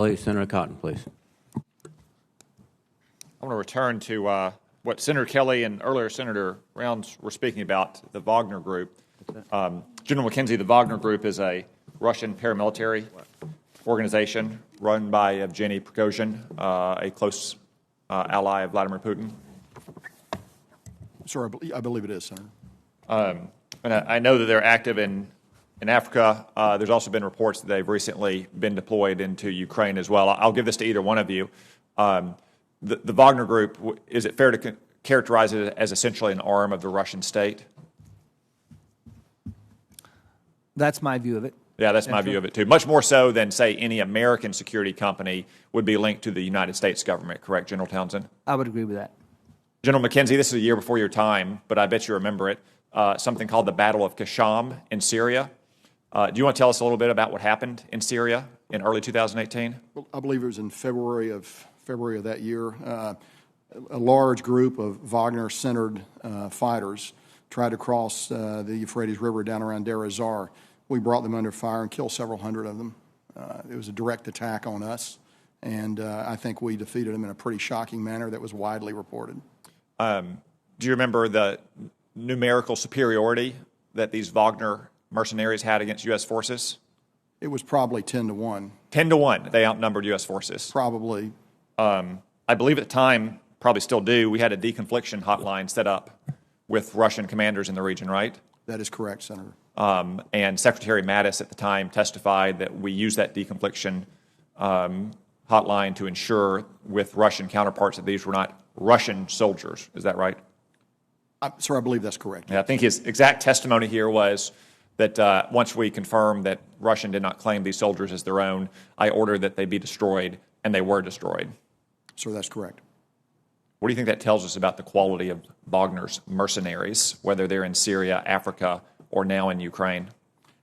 Senator Cotton, please. I want to return to what Senator Kelly and earlier Senator Rounds were speaking about, the Wagner Group. General McKenzie, the Wagner Group is a Russian paramilitary organization run by Evgeny Prigozhin, a close ally of Vladimir Putin. Sir, I believe it is, Senator. And I know that they're active in Africa. There's also been reports that they've recently been deployed into Ukraine as well. I'll give this to either one of you. The Wagner Group, is it fair to characterize it as essentially an arm of the Russian state? That's my view of it. Yeah, that's my view of it too. Much more so than, say, any American security company would be linked to the United States government, correct, General Townsend? I would agree with that. General McKenzie, this is a year before your time, but I bet you remember it, something called the Battle of Qashm in Syria. Do you want to tell us a little bit about what happened in Syria in early 2018? Well, I believe it was in February of that year. A large group of Wagner-centered fighters tried to cross the Euphrates River down around Deir ez-Zor. We brought them under fire and killed several hundred of them. It was a direct attack on us, and I think we defeated them in a pretty shocking manner that was widely reported. Do you remember the numerical superiority that these Wagner mercenaries had against U.S. forces? It was probably 10-1. 10-1, they outnumbered U.S. forces. Probably. I believe at the time, probably still do, we had a deconfliction hotline set up with Russian commanders in the region, right? That is correct, Senator. And Secretary Mattis at the time testified that we used that deconfliction hotline to ensure with Russian counterparts that these were not Russian soldiers. Is that right? Sir, I believe that's correct. Yeah, I think his exact testimony here was that once we confirmed that Russian did not claim these soldiers as their own, I ordered that they be destroyed, and they were destroyed. Sir, that's correct. What do you think that tells us about the quality of Wagner's mercenaries, whether they're in Syria, Africa, or now in Ukraine?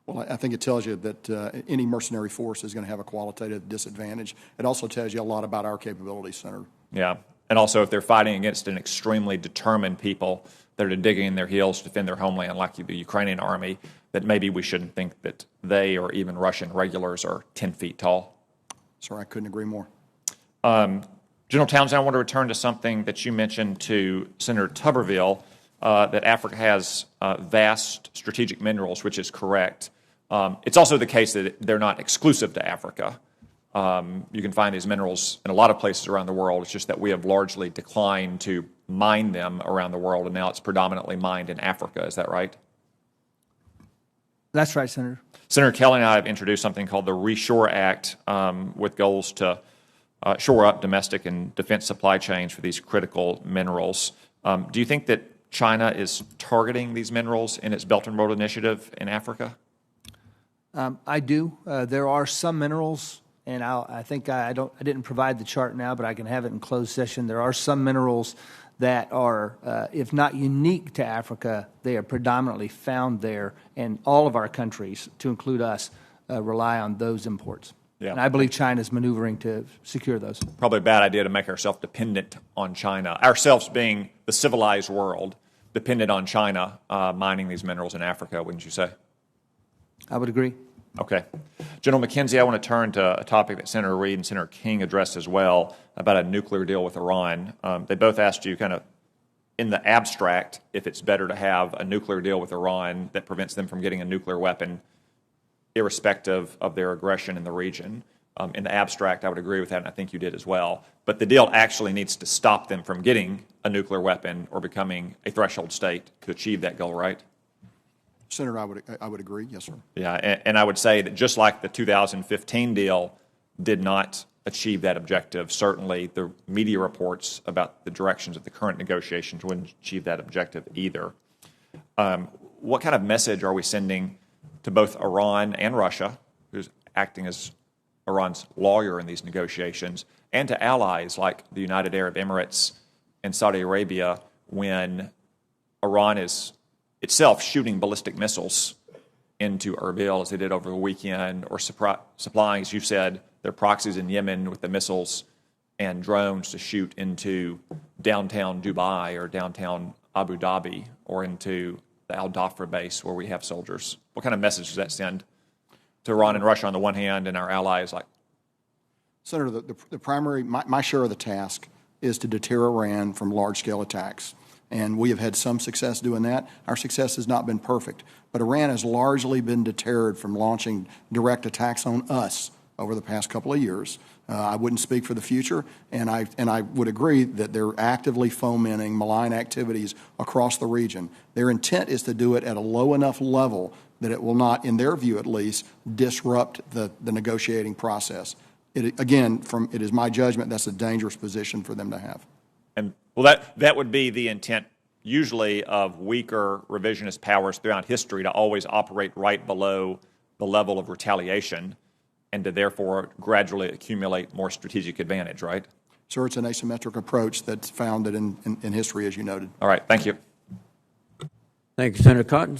Well, I think it tells you that any mercenary force is going to have a qualitative disadvantage. It also tells you a lot about our capabilities, Senator. Yeah, and also if they're fighting against an extremely determined people that are digging in their heels to defend their homeland, like the Ukrainian army, that maybe we shouldn't think that they or even Russian regulars are 10 feet tall. Sir, I couldn't agree more. General Townsend, I want to return to something that you mentioned to Senator Tuberville, that Africa has vast strategic minerals, which is correct. It's also the case that they're not exclusive to Africa. You can find these minerals in a lot of places around the world. It's just that we have largely declined to mine them around the world, and now it's predominantly mined in Africa. Is that right? That's right, Senator. Senator Kelly and I have introduced something called the Reshore Act with goals to shore up domestic and defense supply chains for these critical minerals. Do you think that China is targeting these minerals in its Belt and Road Initiative in Africa? I do. There are some minerals, and I think I didn't provide the chart now, but I can have it in closed session. There are some minerals that are, if not unique to Africa, they are predominantly found there, and all of our countries, to include us, rely on those imports. Yeah. And I believe China is maneuvering to secure those. Probably a bad idea to make ourselves dependent on China, ourselves being the civilized world, dependent on China mining these minerals in Africa, wouldn't you say? I would agree. Okay. General McKenzie, I want to turn to a topic that Senator Reid and Senator King addressed as well, about a nuclear deal with Iran. They both asked you kind of in the abstract if it's better to have a nuclear deal with Iran that prevents them from getting a nuclear weapon irrespective of their aggression in the region. In the abstract, I would agree with that, and I think you did as well. But the deal actually needs to stop them from getting a nuclear weapon or becoming a threshold state to achieve that goal, right? Senator, I would agree. Yes, sir. Yeah, and I would say that just like the 2015 deal did not achieve that objective, certainly the media reports about the directions of the current negotiations wouldn't achieve that objective either. What kind of message are we sending to both Iran and Russia, who's acting as Iran's lawyer in these negotiations, and to allies like the United Arab Emirates and Saudi Arabia when Iran is itself shooting ballistic missiles into Erbil, as they did over the weekend, or supplying, as you said, their proxies in Yemen with the missiles and drones to shoot into downtown Dubai or downtown Abu Dhabi or into the Al Dhafra base where we have soldiers? What kind of message does that send to Iran and Russia on the one hand and our allies like? Senator, the primary, my share of the task is to deter Iran from large-scale attacks. And we have had some success doing that. Our success has not been perfect. But Iran has largely been deterred from launching direct attacks on us over the past couple of years. I wouldn't speak for the future, and I would agree that they're actively fomenting malign activities across the region. Their intent is to do it at a low enough level that it will not, in their view at least, disrupt the negotiating process. It is my judgment that's a dangerous position for them to have. And well, that would be the intent usually of weaker revisionist powers throughout history, to always operate right below the level of retaliation and to therefore gradually accumulate more strategic advantage, right? Sir, it's an asymmetric approach that's founded in history, as you noted. All right, thank you. Thank you, Senator Cotton.